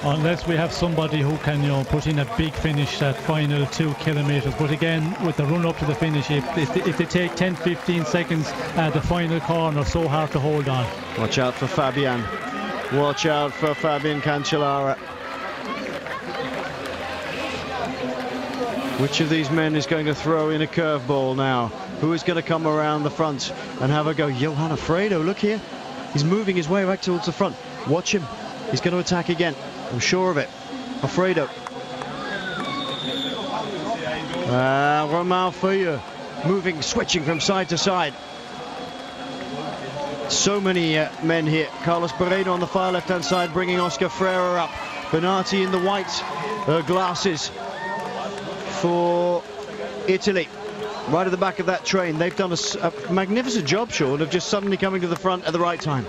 unless we have somebody who can, you know, put in a big finish that final 2 kilometers. But again, with the run up to the finish, if they take 10-15 seconds the final corner, so hard to hold on. Watch out for Fabian. Watch out for Fabian Cancellara. Which of these men is going to throw in a curveball now? Who is going to come around the front and have a go? Johan Alfredo, look here. He's moving his way back towards the front. Watch him. He's going to attack again. I'm sure of it. Alfredo. Romain Feuille moving, switching from side to side. So many men here. Carlos Barredo on the far left-hand side, bringing Oscar Freire up. Bernati in the white glasses for Italy. Right at the back of that train. They've done a magnificent job, Sean, of just suddenly coming to the front at the right time.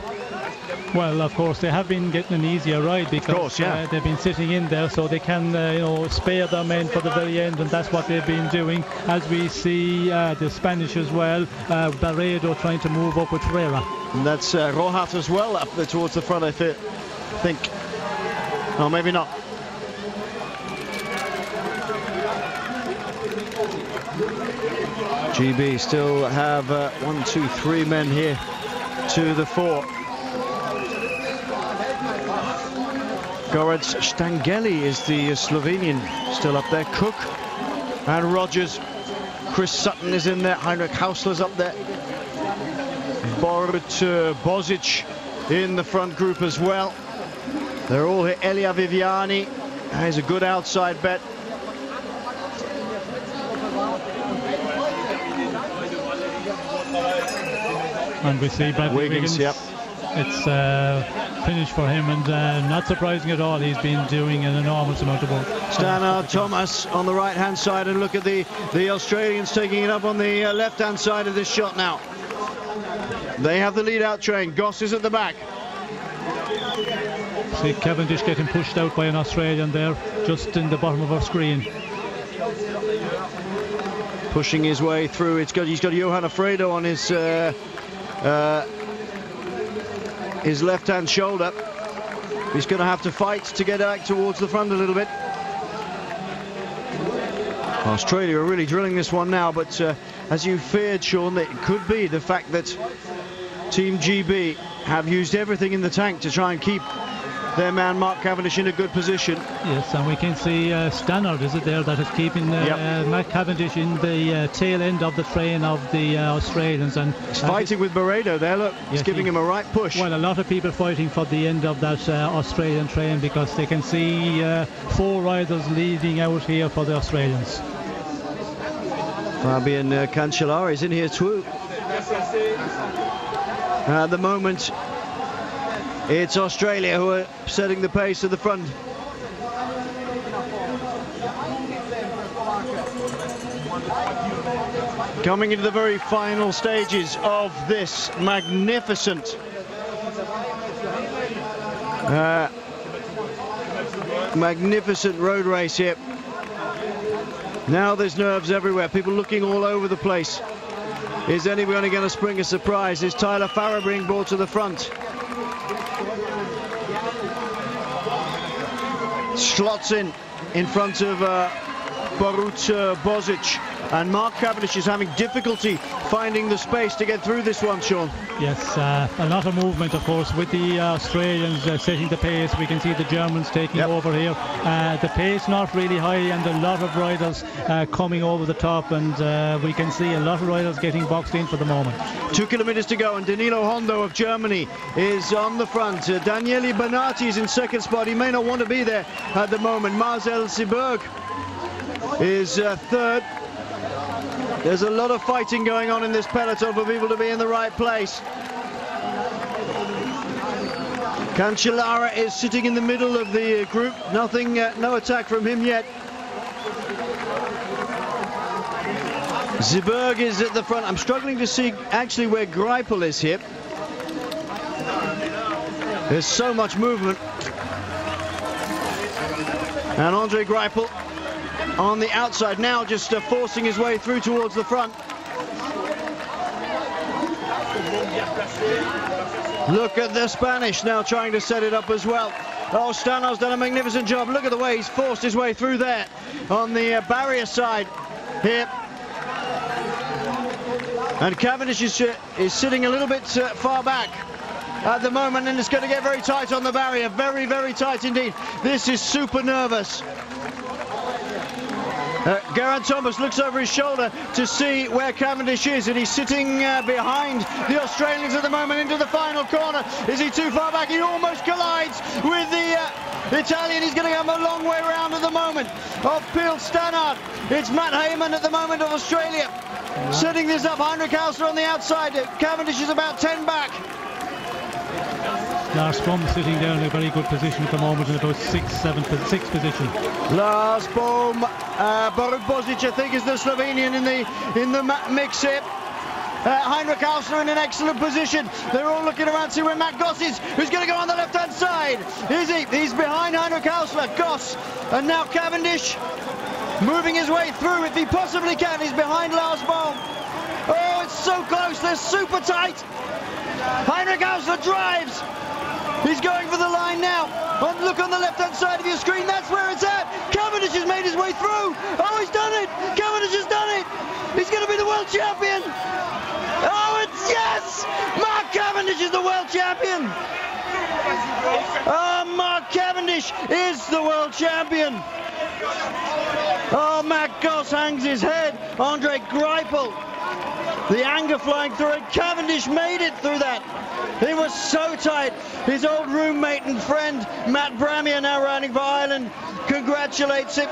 Well, of course, they have been getting an easier ride because of course, yeah. They've been sitting in there, so they can, you know, spare their men for the very end, and that's what they've been doing. As we see the Spanish as well, Barredo trying to move up with Freire. And that's Rohat as well up there towards the front, I think. Oh, maybe not. GB still have 1, 2, 3 men here to the fore. Goran Stangeli is the Slovenian still up there. Cook and Rogers. Chris Sutton is in there. Heinrich Hausler's up there. Borut Bozic in the front group as well. They're all here. Elia Viviani is a good outside bet. And we see Bradley Wiggins. Yep. It's finish for him, and not surprising at all. He's been doing an enormous amount of work. Stannard Thomas on the right-hand side, and look at the Australians taking it up on the left-hand side of this shot now. They have the lead-out train. Goss is at the back. See Cavendish getting pushed out by an Australian there, just in the bottom of our screen. Pushing his way through. He's got Johan Alfredo on his left-hand shoulder. He's going to have to fight to get back towards the front a little bit. Australia are really drilling this one now, but as you feared, Sean, it could be the fact that Team GB have used everything in the tank to try and keep their man Mark Cavendish in a good position. Yes, and we can see Stannard, is it there, that is keeping Mark Cavendish in the tail end of the train of the Australians. And he's fighting with Barredo there, look. He's giving him a right push. Well, a lot of people fighting for the end of that Australian train, because they can see 4 riders leading out here for the Australians. Fabian Cancellara is in here too. At the moment, it's Australia who are setting the pace at the front. Coming into the very final stages of this magnificent magnificent road race here. Now there's nerves everywhere, people looking all over the place. Is anybody going to spring a surprise? Is Tyler Farrer being brought to the front? Slots in front of Borut Bozic, and Mark Cavendish is having difficulty finding the space to get through this one, Sean. Yes, a lot of movement, of course, with the Australians setting the pace. We can see the Germans taking over here. The pace not really high, and a lot of riders coming over the top, and we can see a lot of riders getting boxed in for the moment. 2 kilometers to go, and Danilo Hondo of Germany is on the front. Daniele Bernati is in second spot. He may not want to be there at the moment. Marcel Seberg is third. There's a lot of fighting going on in this peloton for people to be in the right place. Cancellara is sitting in the middle of the group. Nothing, no attack from him yet. Seberg is at the front. I'm struggling to see actually where Greipel is here. There's so much movement. And Andre Greipel on the outside now, just forcing his way through towards the front. Look at the Spanish now trying to set it up as well. Oh, Stannard's done a magnificent job. Look at the way he's forced his way through there on the barrier side here. And Cavendish is sitting a little bit far back at the moment, and it's going to get very tight on the barrier. Very, very tight indeed. This is super nervous. Geraint Thomas looks over his shoulder to see where Cavendish is, and he's sitting behind the Australians at the moment into the final corner. Is he too far back? He almost collides with the Italian. He's going to come a long way around at the moment of Peel Stannard. It's Matt Hayman at the moment of Australia setting this up. Heinrich Hausler on the outside. Cavendish is about 10 back. Lars Froome sitting down in a very good position at the moment in about 6th position. Lars Froome, Borut Bozic, I think, is the Slovenian in the mix here. Heinrich Hausler in an excellent position. They're all looking around to see where Matt Goss is, who's going to go on the left-hand side. Is he? He's behind Heinrich Hausler, Goss, and now Cavendish moving his way through if he possibly can. He's behind Lars Froome. Oh, it's so close. They're super tight. Heinrich Hausler drives. He's going for the line now. Look on the left-hand side of your screen. That's where it's at. Cavendish has made his way through. Oh, he's done it. Cavendish has done it. He's going to be the world champion. Oh, it's yes. Mark Cavendish is the world champion. Oh, Mark Cavendish is the world champion. Oh, Matt Goss hangs his head. Andre Greipel. The anger flying through it. Cavendish made it through that. It was so tight. His old roommate and friend Matt Bramier, now riding for Ireland, congratulates him.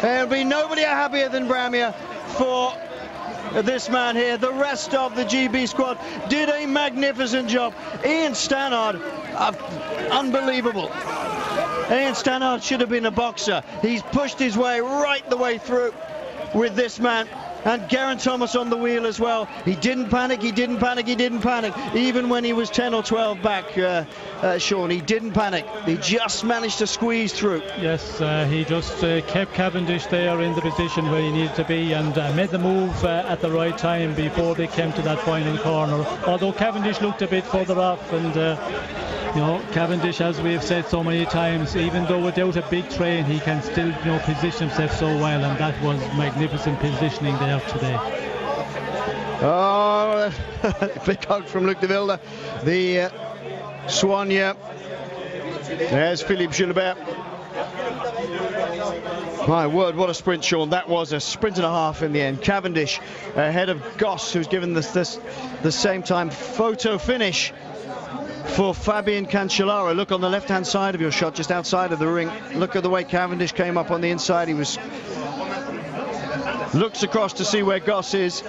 There'll be nobody happier than Bramier for this man here. The rest of the GB squad did a magnificent job. Ian Stannard, unbelievable. Ian Stannard should have been a boxer. He's pushed his way right the way through with this man. And Geraint Thomas on the wheel as well. He didn't panic, he didn't panic, he didn't panic. Even when he was 10 or 12 back, Sean, he didn't panic. He just managed to squeeze through. Yes, he just kept Cavendish there in the position where he needed to be, and made the move at the right time before they came to that final corner. Although Cavendish looked a bit further off, and you know, Cavendish, as we've said so many times, even though without a big train, he can still, you know, position himself so well, and that was magnificent positioning there today. Oh, big hug from Luc de Wilde. The Soigne. There's Philippe Gilbert. My word, what a sprint, Sean. That was a sprint and a half in the end. Cavendish ahead of Goss, who's given this the same time photo finish for Fabian Cancellara. Look on the left-hand side of your shot, just outside of the ring. Look at the way Cavendish came up on the inside. He looks across to see where Goss is.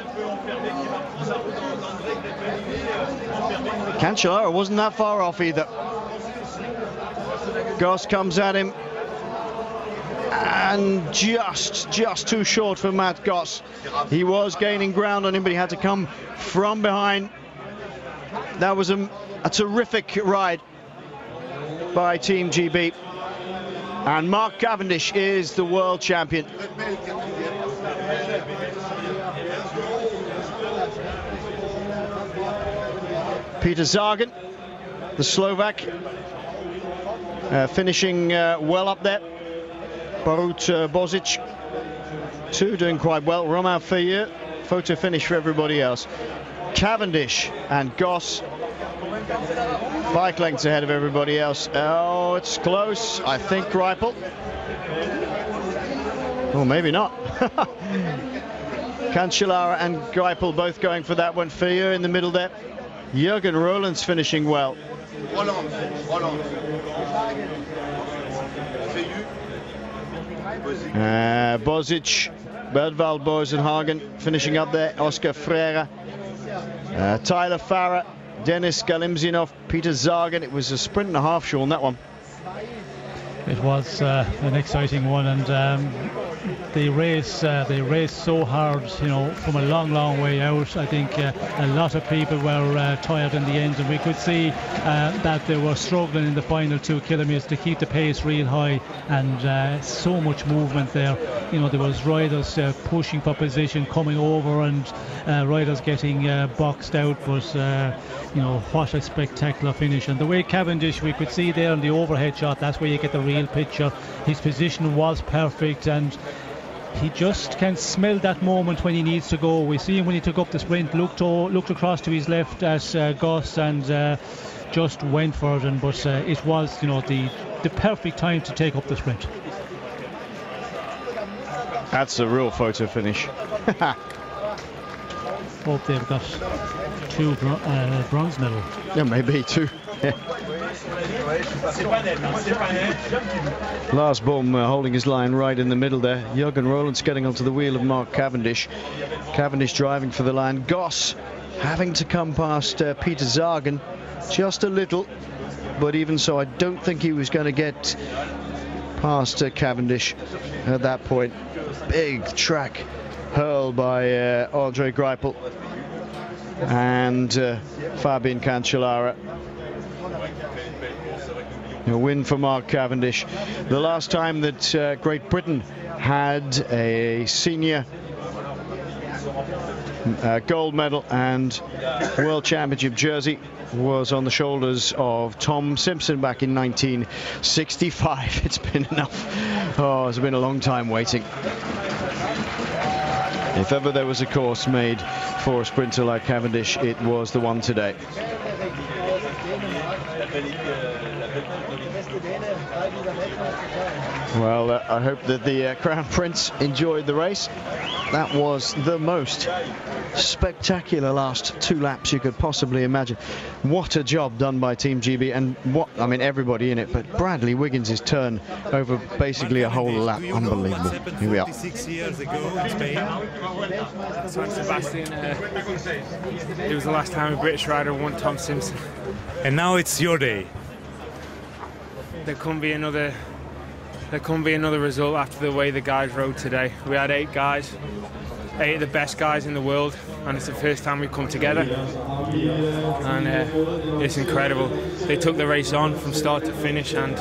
Cancellara wasn't that far off either. Goss comes at him, and just too short for Matt Goss. He was gaining ground on him, but he had to come from behind. That was a terrific ride by Team GB, and Mark Cavendish is the world champion. Peter Sagan, the Slovak, finishing well up there. Borut Bozic too, doing quite well. Romain Feuilleux, photo finish for everybody else. Cavendish and Goss, bike lengths ahead of everybody else. Oh, it's close. I think Greipel. Oh, maybe not. Cancellara and Greipel both going for that one. Feuilleux in the middle there. Jürgen Roeland's finishing well. Bozic, Berdwald Bosenhagen finishing up there. Oscar Freire, Tyler Farrer, Denis Galimzinov, Peter Sagan. It was a sprint and a half, Sean, that one. It was an exciting one, and they race so hard, you know, from a long way out. I think a lot of people were tired in the end, and we could see that they were struggling in the final 2 kilometres to keep the pace real high, and so much movement there. You know, there was riders pushing for position, coming over, and riders getting boxed out, but you know, what a spectacular finish. And the way Cavendish, we could see there in the overhead shot, that's where you get the real picture. His position was perfect, and he just can smell that moment when he needs to go. We see him when he took up the sprint, looked across to his left at Gus, and just went for it. But it was, you know, the perfect time to take up the sprint. That's a real photo finish. Hope they've got 2 bronze medals. Yeah, maybe 2. Yeah. Lars Bohm holding his line right in the middle there. Jürgen Roelandts getting onto the wheel of Mark Cavendish. Cavendish driving for the line. Goss having to come past Peter Sagan just a little, but even so, I don't think he was going to get past Cavendish at that point. Big track hurl by Andre Greipel and Fabian Cancellara. A win for Mark Cavendish. The last time that Great Britain had a senior gold medal and World Championship jersey was on the shoulders of Tom Simpson back in 1965. It's been enough. Oh, it's been a long time waiting. If ever there was a course made for a sprinter like Cavendish, it was the one today. Well, I hope that the Crown Prince enjoyed the race. That was the most spectacular last 2 laps you could possibly imagine. What a job done by Team GB, and what, I mean, everybody in it, but Bradley Wiggins' turn over basically a whole lap. Unbelievable. Here we are. 6 years ago in Spain. San Sebastian, it was the last time a British rider won Tom Simpson. And now it's your day. There couldn't be another result after the way the guys rode today. We had 8 guys, 8 of the best guys in the world, and it's the first time we've come together, and it's incredible. They took the race on from start to finish, and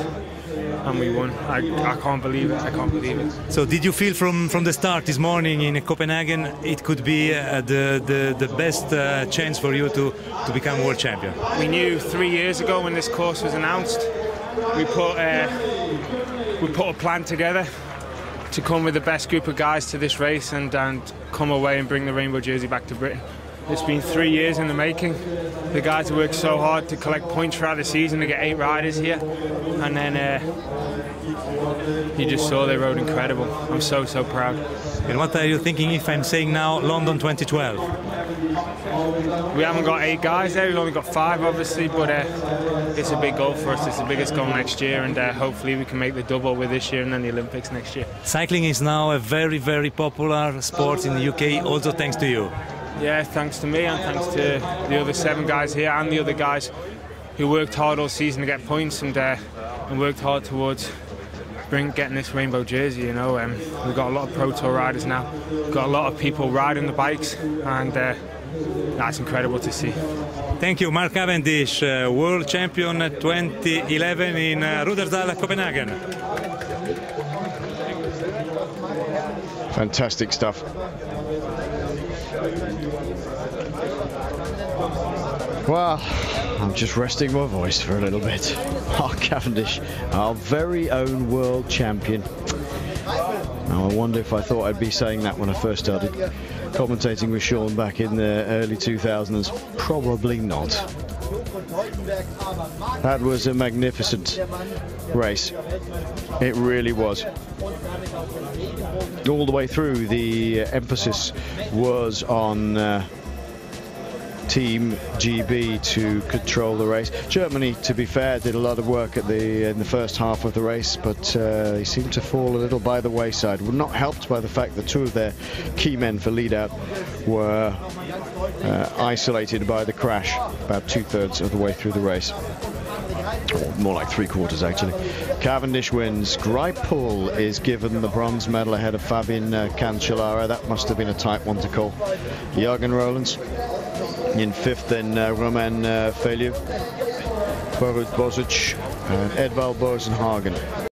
we won. I can't believe it. I can't believe it. So did you feel from the start this morning in Copenhagen it could be the best chance for you to become world champion? We knew 3 years ago when this course was announced, we put a plan together to come with the best group of guys to this race and come away and bring the rainbow jersey back to Britain. It's been 3 years in the making. The guys have worked so hard to collect points throughout the season to get 8 riders here, and then you just saw they rode incredible. I'm so proud. And what are you thinking if I'm saying now London 2012? We haven't got 8 guys there, we've only got 5 obviously, but it's a big goal for us. It's the biggest goal next year, and hopefully we can make the double with this year and then the Olympics next year. Cycling is now a very popular sport in the UK, also thanks to you. Yeah, thanks to me and thanks to the other 7 guys here and the other guys who worked hard all season to get points and worked hard towards getting this rainbow jersey. You know, we've got a lot of Pro Tour riders now. We've got a lot of people riding the bikes, and that's incredible to see. Thank you, Mark Cavendish, World Champion 2011 in Rudersdal, Copenhagen. Fantastic stuff. Well, I'm just resting my voice for a little bit. Mark Cavendish, our very own world champion. Now, I wonder if I thought I'd be saying that when I first started commentating with Sean back in the early 2000s. Probably not. That was a magnificent race. It really was. All the way through, the emphasis was on Team GB to control the race. Germany, to be fair, did a lot of work in the first half of the race, but they seemed to fall a little by the wayside. Were not helped by the fact that 2 of their key men for lead-out were isolated by the crash about 2/3 of the way through the race. Or more like 3/4 actually. Cavendish wins. Greipel is given the bronze medal ahead of Fabian Cancellara. That must have been a tight one to call. Jürgen Rollins in 5th, then Romain Feliu, Borut Bozic and Edvald Bosenhagen.